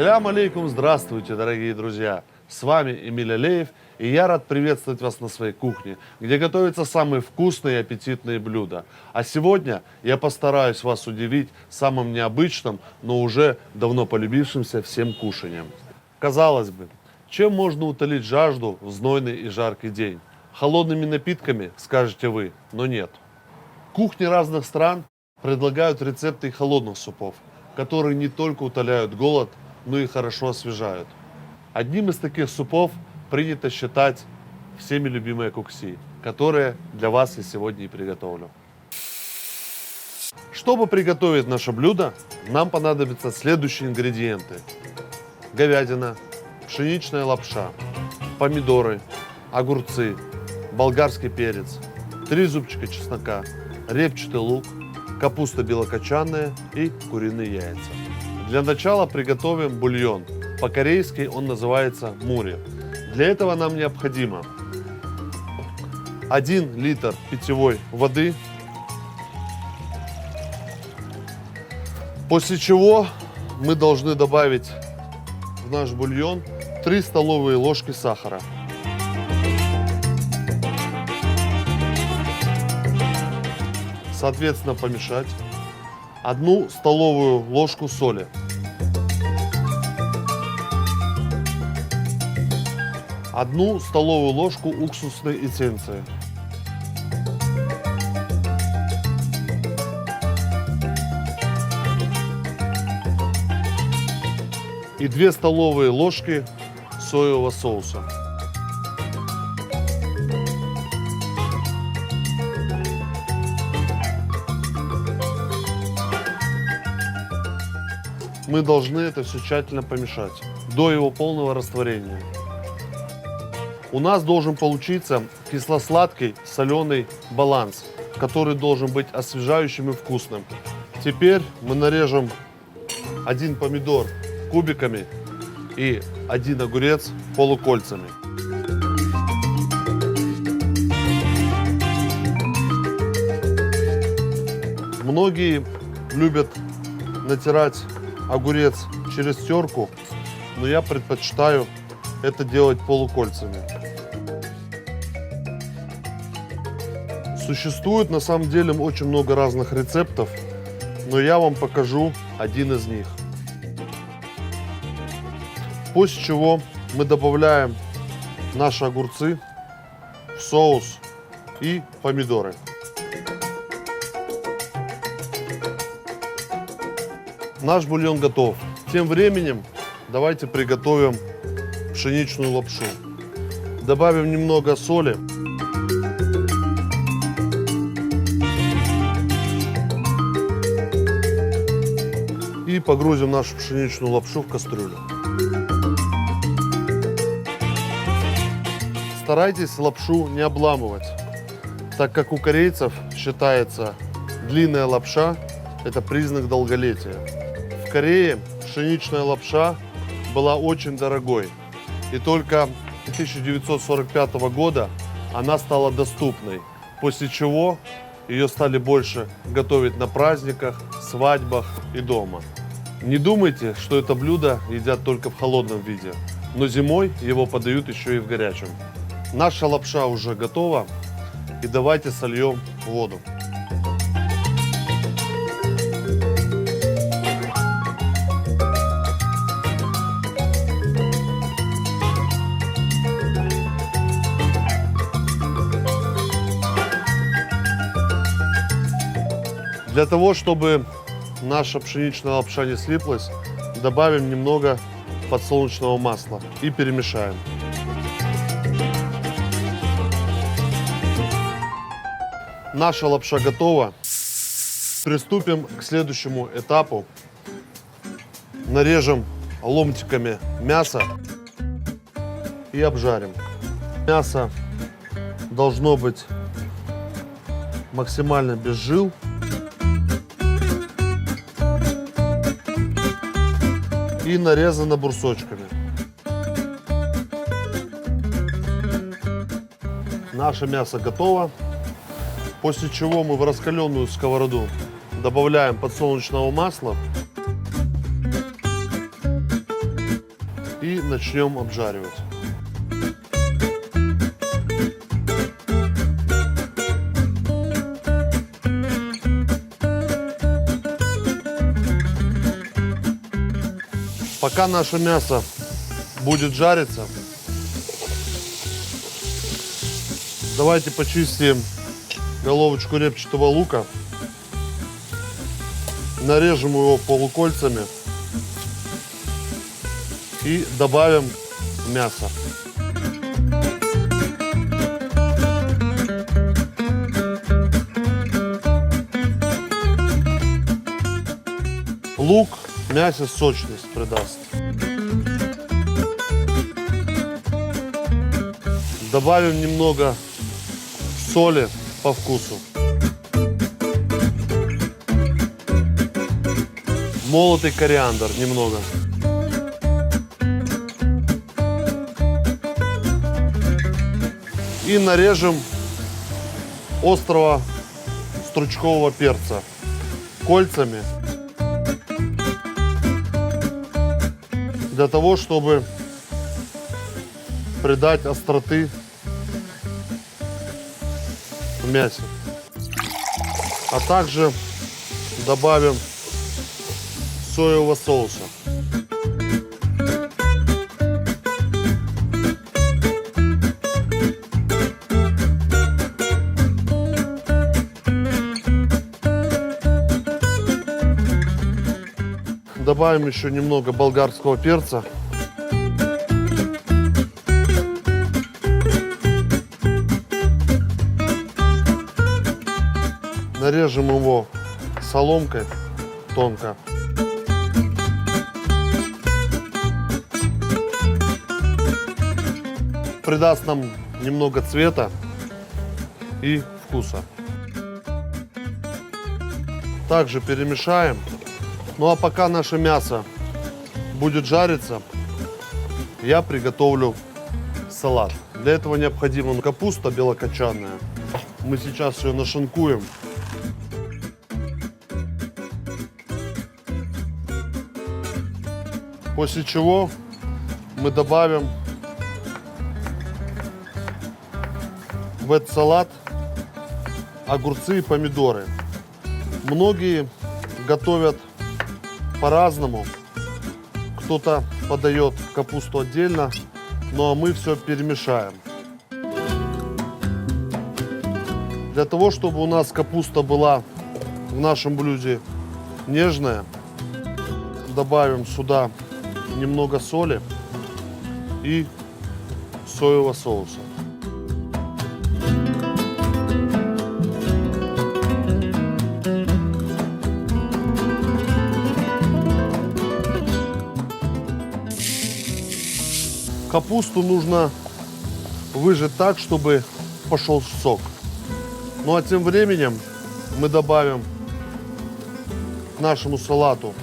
Салям алейкум, здравствуйте, дорогие друзья! С вами Эмиль Алеев, и я рад приветствовать вас на своей кухне, где готовятся самые вкусные и аппетитные блюда. А сегодня я постараюсь вас удивить самым необычным, но уже давно полюбившимся всем кушанием. Казалось бы, чем можно утолить жажду в знойный и жаркий день? Холодными напитками, скажете вы, но нет. Кухни разных стран предлагают рецепты и холодных супов, которые не только утоляют голод, но и хорошо освежают. Одним из таких супов принято считать всеми любимое кукси, которое для вас я сегодня и приготовлю. Чтобы приготовить наше блюдо, нам понадобятся следующие ингредиенты: говядина, пшеничная лапша, помидоры, огурцы, болгарский перец, 3 зубчика чеснока, репчатый лук, капуста белокочанная и куриные яйца. Для начала приготовим бульон. По-корейски он называется мури. Для этого нам необходимо 1 литр питьевой воды, после чего мы должны добавить в наш бульон 3 столовые ложки сахара. Соответственно, помешать. 1 столовую ложку соли. 1 столовую ложку уксусной эссенции. И 2 столовые ложки соевого соуса. Мы должны это все тщательно помешать до его полного растворения. У нас должен получиться кисло-сладкий соленый баланс, который должен быть освежающим и вкусным. Теперь мы нарежем 1 помидор кубиками и 1 огурец полукольцами. Многие любят натирать огурец через терку, но я предпочитаю это делать полукольцами. Существует на самом деле очень много разных рецептов, но я вам покажу один из них. После чего мы добавляем наши огурцы в соус и помидоры. Наш бульон готов. Тем временем давайте приготовим пшеничную лапшу. Добавим немного соли. И погрузим нашу пшеничную лапшу в кастрюлю. Старайтесь лапшу не обламывать, так как у корейцев считается длинная лапша – это признак долголетия. В Корее пшеничная лапша была очень дорогой, и только 1945 года она стала доступной, после чего ее стали больше готовить на праздниках, свадьбах и дома. Не думайте, что это блюдо едят только в холодном виде, но зимой его подают еще и в горячем. Наша лапша уже готова, и давайте сольем воду. Для того, чтобы наша пшеничная лапша не слиплась, добавим немного подсолнечного масла и перемешаем. Наша лапша готова. Приступим к следующему этапу. Нарежем ломтиками мясо и обжарим. Мясо должно быть максимально без жил. И нарезано брусочками. Наше мясо готово. После чего мы в раскаленную сковороду добавляем подсолнечного масла и начнем обжаривать. Пока наше мясо будет жариться, давайте почистим головочку репчатого лука, нарежем его полукольцами и добавим мясо. Лук мясе сочность придаст. Добавим немного соли по вкусу. Молотый кориандр немного. И нарежем острого стручкового перца кольцами, для того, чтобы придать остроты в мясе. А также добавим соевого соуса. Добавим еще немного болгарского перца. Нарежем его соломкой тонко. Придаст нам немного цвета и вкуса. Также перемешаем. Ну а пока наше мясо будет жариться, я приготовлю салат. Для этого необходима капуста белокочанная. Мы сейчас ее нашинкуем. После чего мы добавим в этот салат огурцы и помидоры. Многие готовят по-разному. Кто-то подает капусту отдельно, ну а мы все перемешаем. Для того, чтобы у нас капуста была в нашем блюде нежная, добавим сюда немного соли и соевого соуса. Капусту нужно выжать так, чтобы пошел сок. Ну а тем временем мы добавим к нашему салату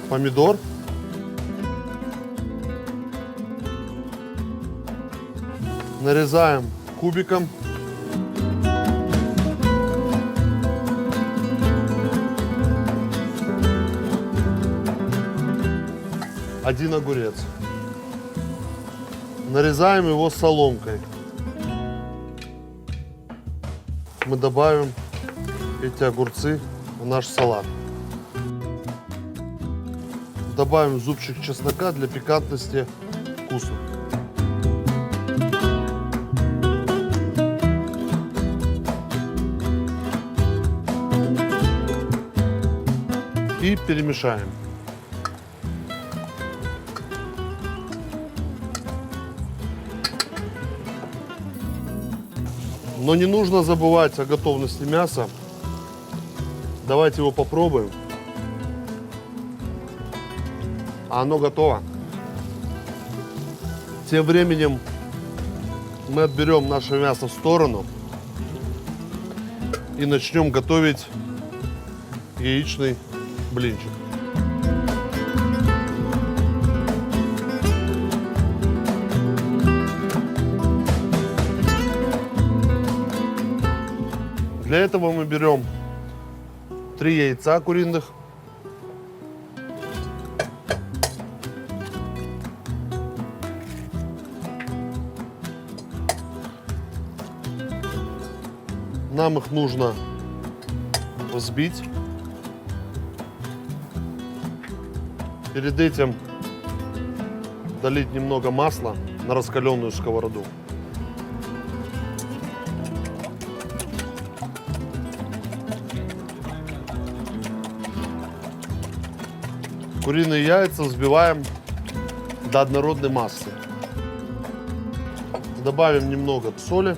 помидор. Нарезаем кубиком. Один огурец. Нарезаем его соломкой. Мы добавим эти огурцы в наш салат. Добавим зубчик чеснока для пикантности вкуса. И перемешаем. Но не нужно забывать о готовности мяса. Давайте его попробуем. Оно готово. Тем временем мы отберем наше мясо в сторону и начнем готовить яичный блинчик. Для этого мы берем 3 яйца куриных, Нам их нужно взбить. Перед этим долить немного масла на раскаленную сковороду. Куриные яйца взбиваем до однородной массы. Добавим немного соли.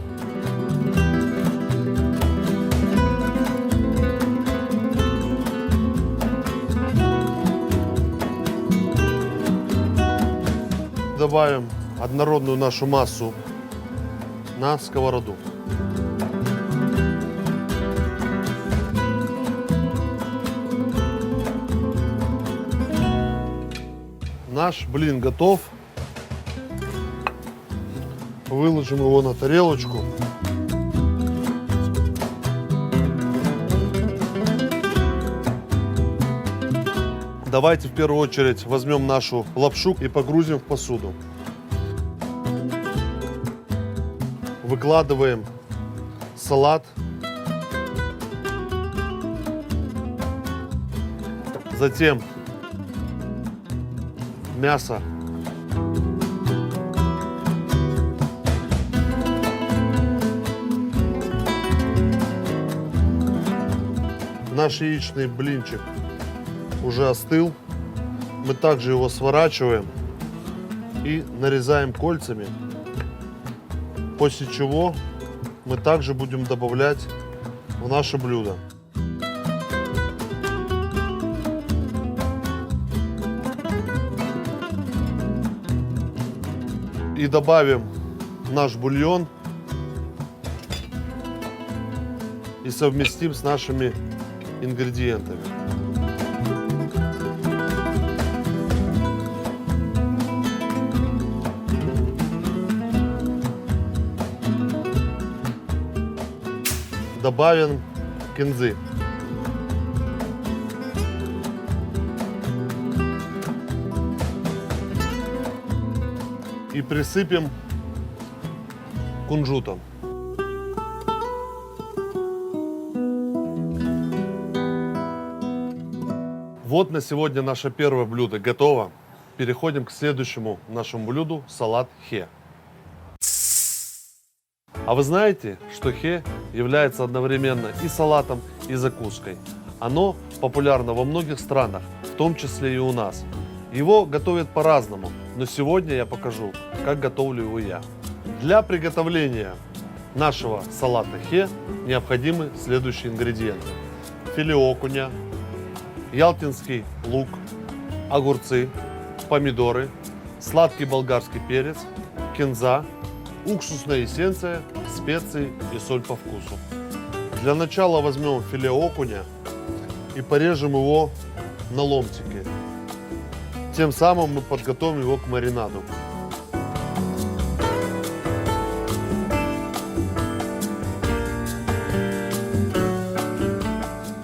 Добавим однородную нашу массу на сковороду. Наш блин готов. Выложим его на тарелочку. Давайте в первую очередь возьмем нашу лапшу и погрузим в посуду. Выкладываем салат. Затем мясо. Наш яичный блинчик уже остыл. Мы также его сворачиваем и нарезаем кольцами, после чего мы также будем добавлять в наше блюдо. И добавим наш бульон и совместим с нашими ингредиентами. Добавим кинзы. И присыпем кунжутом. Вот на сегодня наше первое блюдо готово. Переходим к следующему нашему блюду – салат хе. А вы знаете, что хе является одновременно и салатом, и закуской? Оно популярно во многих странах, в том числе и у нас. Его готовят по-разному, но сегодня я покажу, как готовлю его я. Для приготовления нашего салата хе необходимы следующие ингредиенты. Филе окуня, ялтинский лук, огурцы, помидоры, сладкий болгарский перец, кинза, уксусная эссенция, специи и соль по вкусу. Для начала возьмем филе окуня и порежем его на ломтики. Тем самым мы подготовим его к маринаду.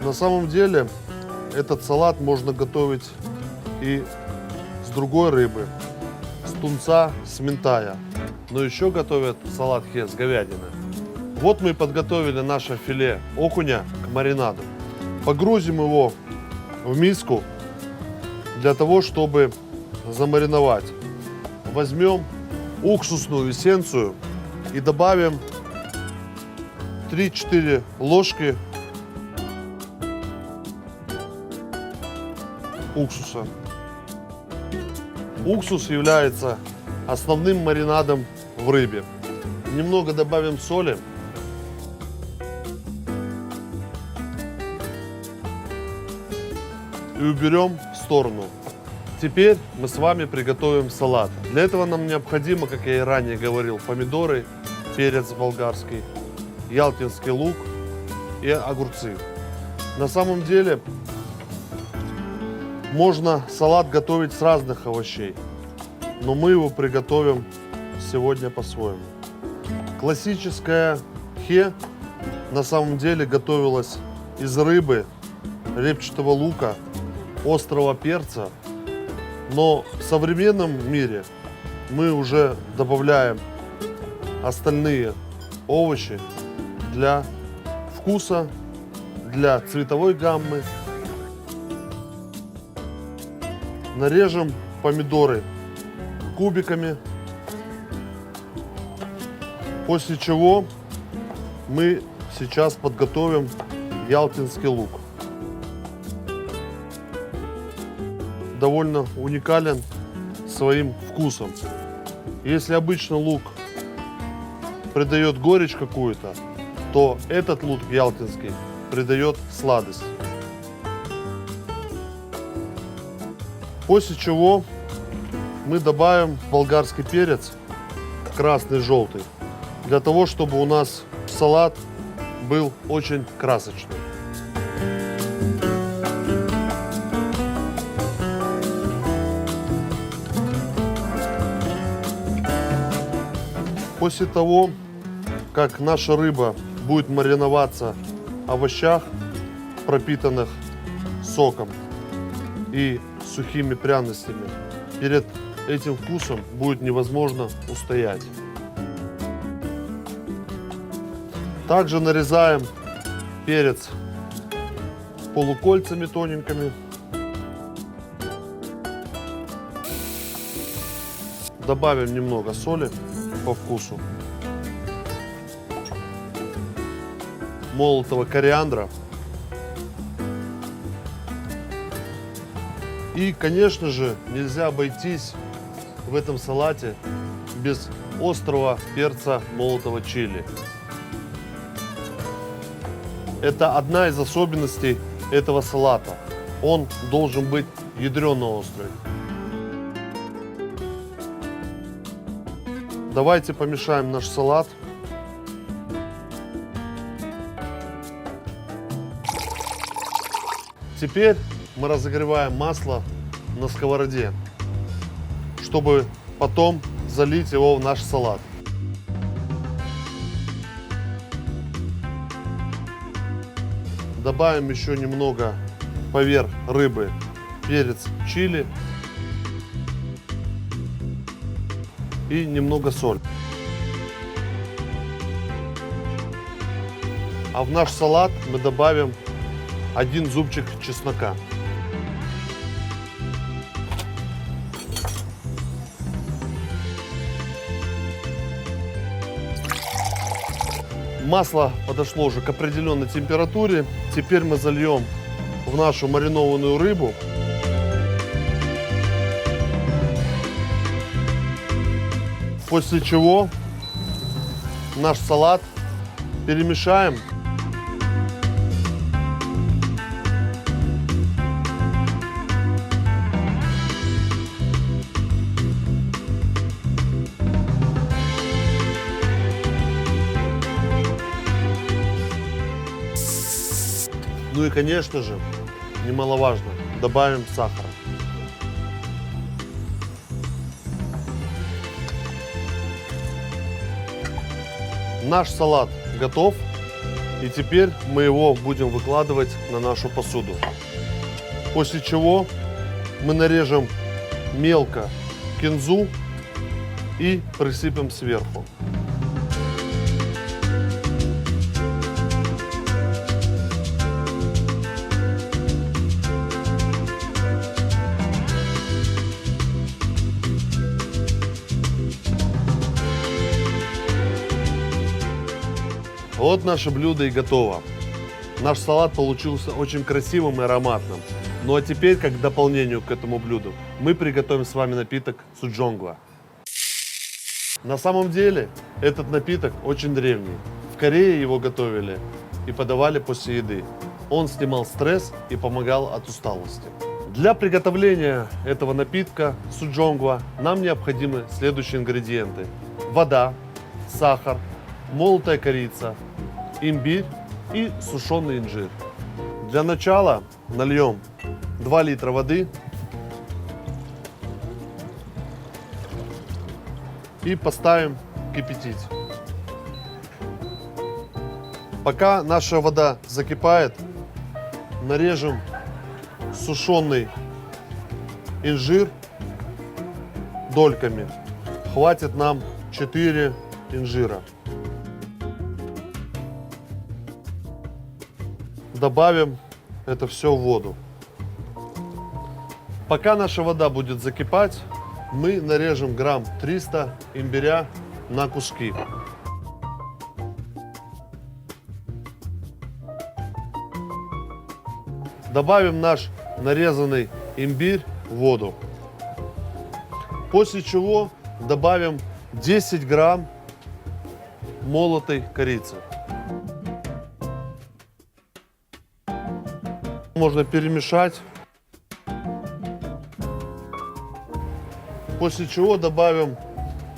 На самом деле этот салат можно готовить и с другой рыбы, с тунца, с минтая. Но еще готовят салат хе с говядины. Вот мы подготовили наше филе окуня к маринаду. Погрузим его в миску для того, чтобы замариновать. Возьмем уксусную эссенцию и добавим 3-4 ложки уксуса. Уксус является основным маринадом в рыбе. Немного добавим соли. И уберем в сторону. Теперь мы с вами приготовим салат. Для этого нам необходимо, как я и ранее говорил, помидоры, перец болгарский, ялтинский лук и огурцы. На самом деле можно салат готовить с разных овощей, но мы его приготовим сегодня по-своему. Классическое хе на самом деле готовилось из рыбы, репчатого лука, острого перца, но в современном мире мы уже добавляем остальные овощи для вкуса, для цветовой гаммы. Нарежем помидоры кубиками, после чего мы сейчас подготовим ялтинский лук. Довольно уникален своим вкусом. Если обычно лук придает горечь какую-то, то этот лук ялтинский придает сладость. После чего мы добавим болгарский перец, красный, желтый, для того, чтобы у нас салат был очень красочный. После того, как наша рыба будет мариноваться в овощах, пропитанных соком и сухими пряностями, перед этим вкусом будет невозможно устоять. Также нарезаем перец полукольцами тоненькими. Добавим немного соли по вкусу, молотого кориандра и, конечно же, нельзя обойтись в этом салате без острого перца молотого чили. Это одна из особенностей этого салата. Он должен быть ядрено-острый. Давайте помешаем наш салат. Теперь мы разогреваем масло на сковороде, чтобы потом залить его в наш салат. Добавим еще немного поверх рыбы перец чили и немного соль. А в наш салат мы добавим 1 зубчик чеснока. Масло подошло уже к определенной температуре. Теперь мы зальем в нашу маринованную рыбу. После чего наш салат перемешаем. Ну и, конечно же, немаловажно, добавим сахара. Наш салат готов, и теперь мы его будем выкладывать на нашу посуду. После чего мы нарежем мелко кинзу и присыпем сверху. Вот наше блюдо и готово. Наш салат получился очень красивым и ароматным. Ну а теперь, как дополнение к этому блюду, мы приготовим с вами напиток суджонгва. На самом деле, этот напиток очень древний. В Корее его готовили и подавали после еды. Он снимал стресс и помогал от усталости. Для приготовления этого напитка суджонгва нам необходимы следующие ингредиенты: вода, сахар, молотая корица, имбирь и сушеный инжир. Для начала нальем 2 литра воды и поставим кипятить. Пока наша вода закипает, нарежем сушеный инжир дольками. Хватит нам 4 инжира. добавим это все в воду. Пока наша вода будет закипать, мы нарежем грамм 300 имбиря на куски. Добавим наш нарезанный имбирь в воду. После чего добавим 10 грамм молотой корицы. Можно перемешать. После чего добавим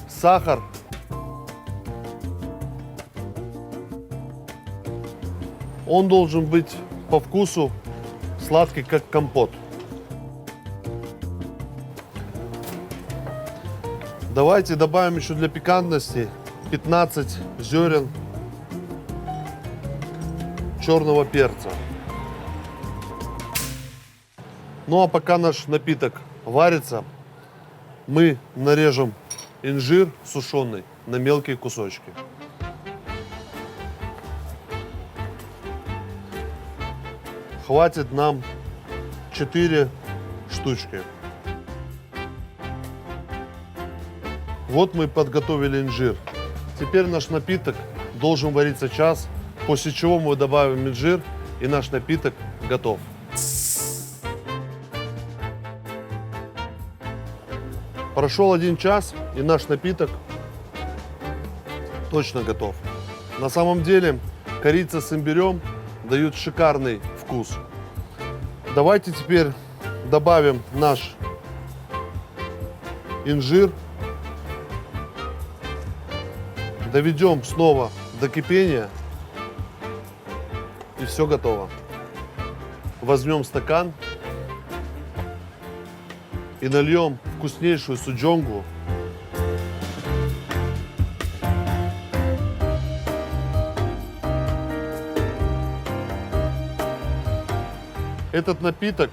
сахар. Он должен быть по вкусу сладкий, как компот. Давайте добавим еще для пикантности 15 зерен черного перца. Ну а пока наш напиток варится, мы нарежем инжир сушеный на мелкие кусочки. Хватит нам 4 штучки. Вот мы подготовили инжир. Теперь наш напиток должен вариться час, после чего мы добавим инжир, и наш напиток готов. Прошел 1 час, и наш напиток точно готов. На самом деле корица с имбирем дают шикарный вкус. Давайте теперь добавим наш инжир. Доведем снова до кипения. И все готово. Возьмем стакан и нальем вкуснейшую суджонгу. Этот напиток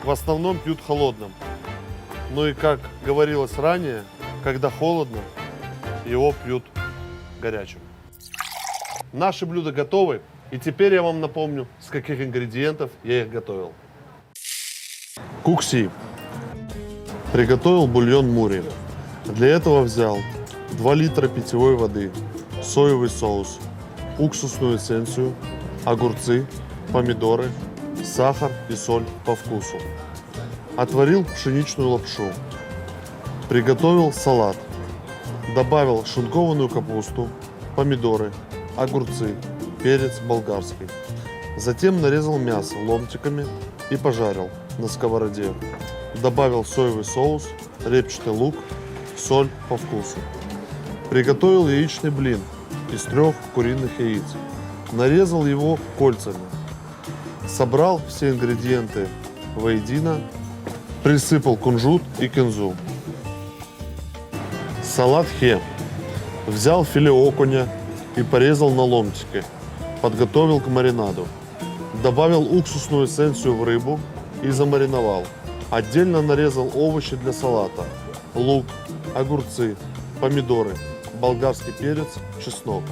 в основном пьют холодным. Ну и как говорилось ранее, когда холодно, его пьют горячим. Наши блюда готовы. И теперь я вам напомню, с каких ингредиентов я их готовил. Кукси. Приготовил бульон мури. Для этого взял 2 литра питьевой воды, соевый соус, уксусную эссенцию, огурцы, помидоры, сахар и соль по вкусу. Отварил пшеничную лапшу. Приготовил салат. Добавил шинкованную капусту, помидоры, огурцы, перец болгарский. Затем нарезал мясо ломтиками и пожарил на сковороде. Добавил соевый соус, репчатый лук, соль по вкусу. Приготовил яичный блин из 3 куриных яиц. Нарезал его кольцами. Собрал все ингредиенты воедино. Присыпал кунжут и кинзу. Салат хе. Взял филе окуня и порезал на ломтики. Подготовил к маринаду. Добавил уксусную эссенцию в рыбу и замариновал. Отдельно нарезал овощи для салата. Лук, огурцы, помидоры, болгарский перец, чеснок.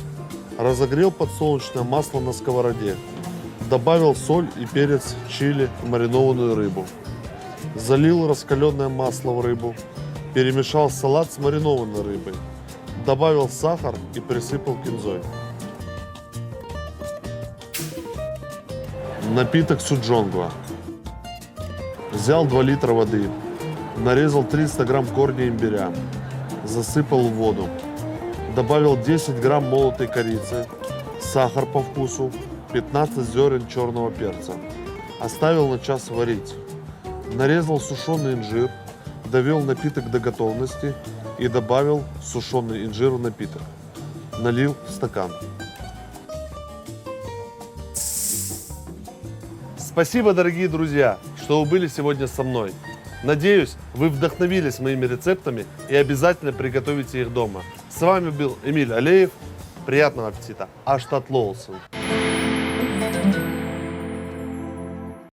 Разогрел подсолнечное масло на сковороде. Добавил соль и перец чили в маринованную рыбу. Залил раскаленное масло в рыбу. Перемешал салат с маринованной рыбой. Добавил сахар и присыпал кинзой. Напиток суджонгва. Взял 2 литра воды. Нарезал 300 грамм корня имбиря. Засыпал в воду. Добавил 10 грамм молотой корицы. Сахар по вкусу. 15 зерен черного перца. Оставил на час варить. Нарезал сушеный инжир. Довел напиток до готовности и добавил сушеный инжир в напиток. Налил в стакан. Спасибо, дорогие друзья, что вы были сегодня со мной. Надеюсь, вы вдохновились моими рецептами и обязательно приготовите их дома. С вами был Эмиль Алеев. Приятного аппетита. Аштат Лоусон.